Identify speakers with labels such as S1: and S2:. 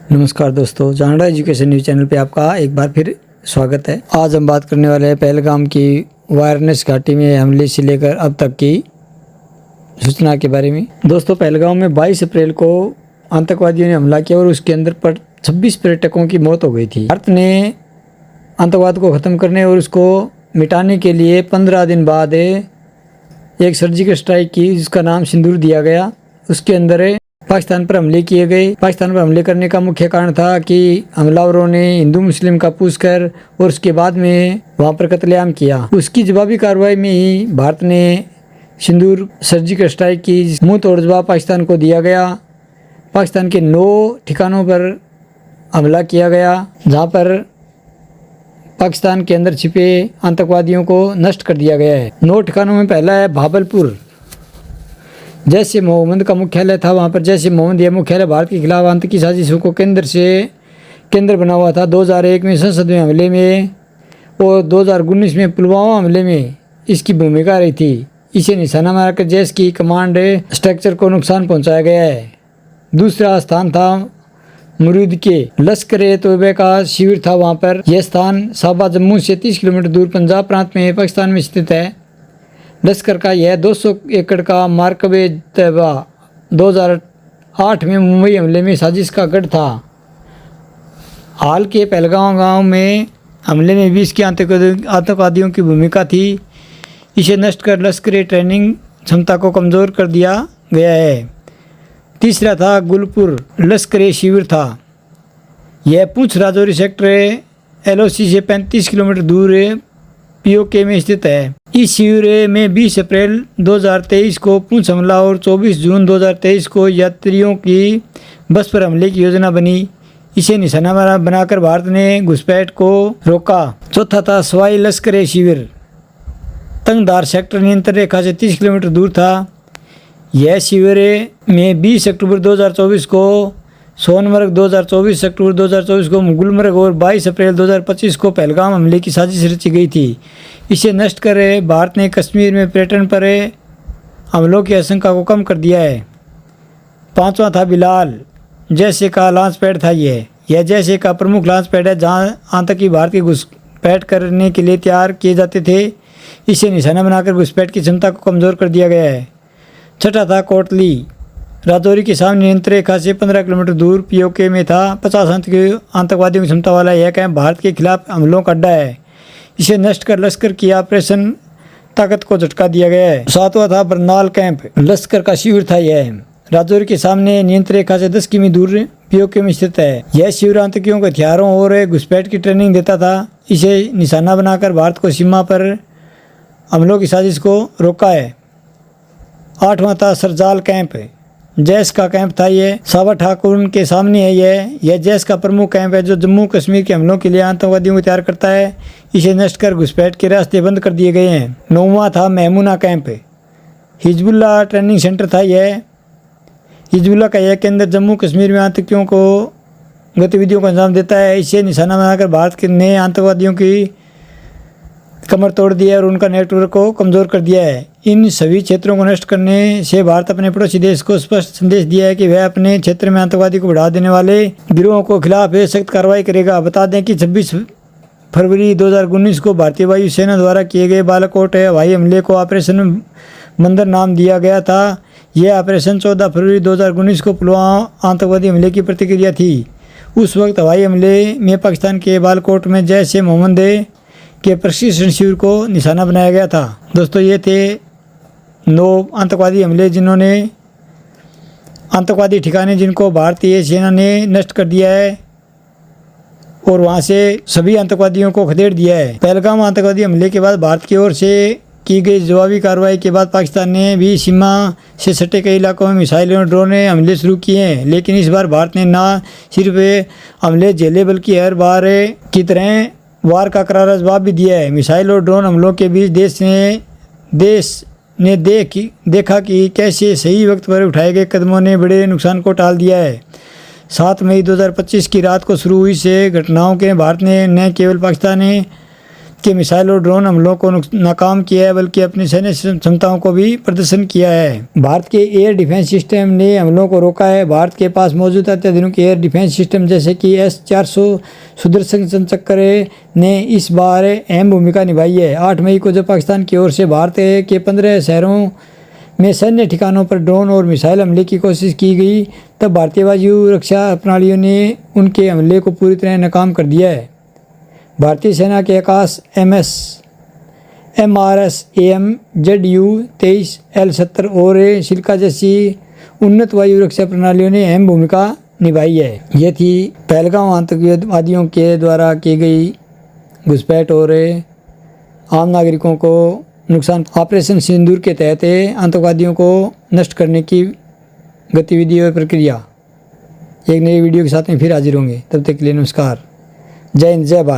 S1: नमस्कार दोस्तों, जानड़ा education news channel पे आपका एक बार फिर स्वागत है। आज हम बात करने वाले हैं पहलगाम की वायरलेस घाटी में हमले से लेकर अब तक की सूचना के बारे में। दोस्तों, पहलगाम में 22 अप्रैल को आतंकवादियों ने हमला किया और उसके अंदर पर 26 पर्यटकों की मौत हो गई थी। भारत ने आतंकवाद को ख़त्म करने और उसको मिटाने के लिए 15 दिन बाद एक सर्जिकल स्ट्राइक की, जिसका नाम सिंदूर दिया गया। उसके अंदर पाकिस्तान पर हमले किए गए। पाकिस्तान पर हमले करने का मुख्य कारण था कि हमलावरों ने हिंदू मुस्लिम का पूछ कर और उसके बाद में वहाँ पर कत्लेआम किया। उसकी जवाबी कार्रवाई में ही भारत ने सिंदूर सर्जिकल स्ट्राइक की, मुंह तोड़ जवाब पाकिस्तान को दिया गया। पाकिस्तान के 9 ठिकानों पर हमला किया गया, जहाँ पर पाकिस्तान के अंदर छिपे आतंकवादियों को नष्ट कर दिया गया है। 9 ठिकानों में पहला है भावलपुर, जैश ए मोहम्मद का मुख्यालय था। वहाँ पर जैश ए मोहम्मद यह मुख्यालय भारत के खिलाफ आतंकी साजिशों को केंद्र बना हुआ था। 2001 में संसद में हमले में और 2019 में पुलवामा हमले में इसकी भूमिका रही थी। इसे निशाना मारकर जैश की कमांड स्ट्रक्चर को नुकसान पहुँचाया गया है। दूसरा स्थान था मुरीद के लश्कर ए तोयबा का शिविर था। वहाँ पर यह स्थान साबा जम्मू से 30 किलोमीटर दूर पंजाब प्रांत में पाकिस्तान में स्थित है। लश्कर का यह 200 एकड़ का मार्कबे तैयबा 2008 में मुंबई हमले में साजिश का गढ़ था। हाल के पहलगाम गांव में हमले में 20 के आतंकवादियों की भूमिका थी। इसे नष्ट कर लश्करी ट्रेनिंग क्षमता को कमज़ोर कर दिया गया है। तीसरा था गुलपुर लश्करी शिविर था। यह पूंछ राजौरी सेक्टर LOC से 35 किलोमीटर दूर POK में स्थित है। इस शिविर में 20 अप्रैल 2023 को पूंछ हमला और 24 जून 2023 को यात्रियों की बस पर हमले की योजना बनी। इसे निशाना बनाकर भारत ने घुसपैठ को रोका। चौथा था सवाई लश्कर शिविर, तंगधार सेक्टर नियंत्रण रेखा से 30 किलोमीटर दूर था। यह शिविर में 20 अक्टूबर 2024 को सोनमर्ग, 2024 अक्टूबर 2024 को गुलमर्ग और 22 अप्रैल 2025 को पहलगाम हमले की साजिश रची गई थी। इसे नष्ट कर भारत ने कश्मीर में पर्यटन पर हमलों की आशंका को कम कर दिया है। पांचवा था बिलाल, जैसे का लॉन्च पैड था। यह जैसे का प्रमुख लॉन्च पैड है, जहां आतंकी भारत की घुसपैठ करने के लिए तैयार किए जाते थे। इसे निशाना बनाकर घुसपैठ की क्षमता को कमज़ोर कर दिया गया है। छठा था कोटली, राजौरी के सामने नियंत्रण रेखा से 15 किलोमीटर दूर POK में था। 50 आतंकवादियों की क्षमता वाला यह कैंप भारत के खिलाफ हमलों का अड्डा है। इसे नष्ट कर लश्कर की ऑपरेशन ताकत को झटका दिया गया है। सातवां था बरनाल कैंप, लश्कर का शिविर था। यह राजौरी के सामने नियंत्रण रेखा से 10 किमी दूर POK में स्थित है। यह शिविर आतंकियों को हथियारों और घुसपैठ की ट्रेनिंग देता था। इसे निशाना बनाकर भारत को सीमा पर हमलों की साजिश को रोका है। आठवां था सरजाल कैंप, जैश का कैंप था। ये सावा ठाकुर के सामने है। यह जैश का प्रमुख कैंप है, जो जम्मू कश्मीर के हमलों के लिए आतंकवादियों को तैयार करता है। इसे नष्ट कर घुसपैठ के रास्ते बंद कर दिए गए हैं। 9वां था Mahmuna camp, Hezbollah training centre था। यह हिजबुल्लाह का यह केंद्र जम्मू कश्मीर में आतंकियों को गतिविधियों को अंजाम देता है। इसे निशाना बनाकर भारत के नए आतंकवादियों की कमर तोड़ दिया और उनका नेटवर्क को कमज़ोर कर दिया है। इन सभी क्षेत्रों को नष्ट करने से भारत अपने पड़ोसी देश को स्पष्ट संदेश दिया है कि वह अपने क्षेत्र में आतंकवादी को बढ़ावा देने वाले गिरोहों को खिलाफ सख्त कार्रवाई करेगा। बता दें कि 26 फरवरी 2019 को भारतीय वायुसेना द्वारा किए गए बालाकोट हवाई हमले को ऑपरेशन बंदर नाम दिया गया था। यह ऑपरेशन 14 फरवरी 2019 को पुलवामा आतंकवादी हमले की प्रतिक्रिया थी। उस वक्त हवाई हमले में पाकिस्तान के बालाकोट में जैश ए मोहम्मद के प्रशिक्षण शिविर को निशाना बनाया गया था। दोस्तों, ये थे 9 आतंकवादी हमले, आतंकवादी ठिकाने जिनको भारतीय सेना ने नष्ट कर दिया है और वहां से सभी आतंकवादियों को खदेड़ दिया है। पहलगाम आतंकवादी हमले के बाद भारत की ओर से की गई जवाबी कार्रवाई के बाद पाकिस्तान ने भी सीमा से सटे कई इलाकों में मिसाइल और ड्रोन हमले शुरू किए हैं। लेकिन इस बार भारत ने न सिर्फ हमले झेले बल्कि हर बार की तरह वार का करारा जवाब भी दिया है। मिसाइल और ड्रोन हमलों के बीच देश ने देखा कि कैसे सही वक्त पर उठाए गए कदमों ने बड़े नुकसान को टाल दिया है। 7 मई 2025 की रात को शुरू हुई से घटनाओं के भारत ने न केवल पाकिस्तान के मिसाइल और ड्रोन हमलों को नाकाम किया है, बल्कि अपनी सैन्य क्षमताओं को भी प्रदर्शन किया है। भारत के एयर डिफेंस सिस्टम ने हमलों को रोका है। भारत के पास मौजूद अत्याधुनिक एयर डिफेंस सिस्टम जैसे कि S-400 सुदर्शन चक्र ने इस बार अहम भूमिका निभाई है। 8 मई को जब पाकिस्तान की ओर से भारत के 15 शहरों में सैन्य ठिकानों पर ड्रोन और मिसाइल हमले की कोशिश की गई, तब भारतीय वायु रक्षा प्रणालियों ने उनके हमले को पूरी तरह नाकाम कर दिया है। भारतीय सेना के आकाश MRS AMZU-23 L-70 और सिल्का जैसी उन्नत वायु रक्षा प्रणालियों ने अहम भूमिका निभाई है। ये थी पहलगाम आतंकवादियों के द्वारा की गई घुसपैठ और आम नागरिकों को नुकसान। ऑपरेशन सिंदूर के तहत आतंकवादियों को नष्ट करने की गतिविधि और प्रक्रिया। एक नई वीडियो के साथ में फिर हाजिर होंगे, तब तक के लिए नमस्कार। जय हिंद, जय भारत।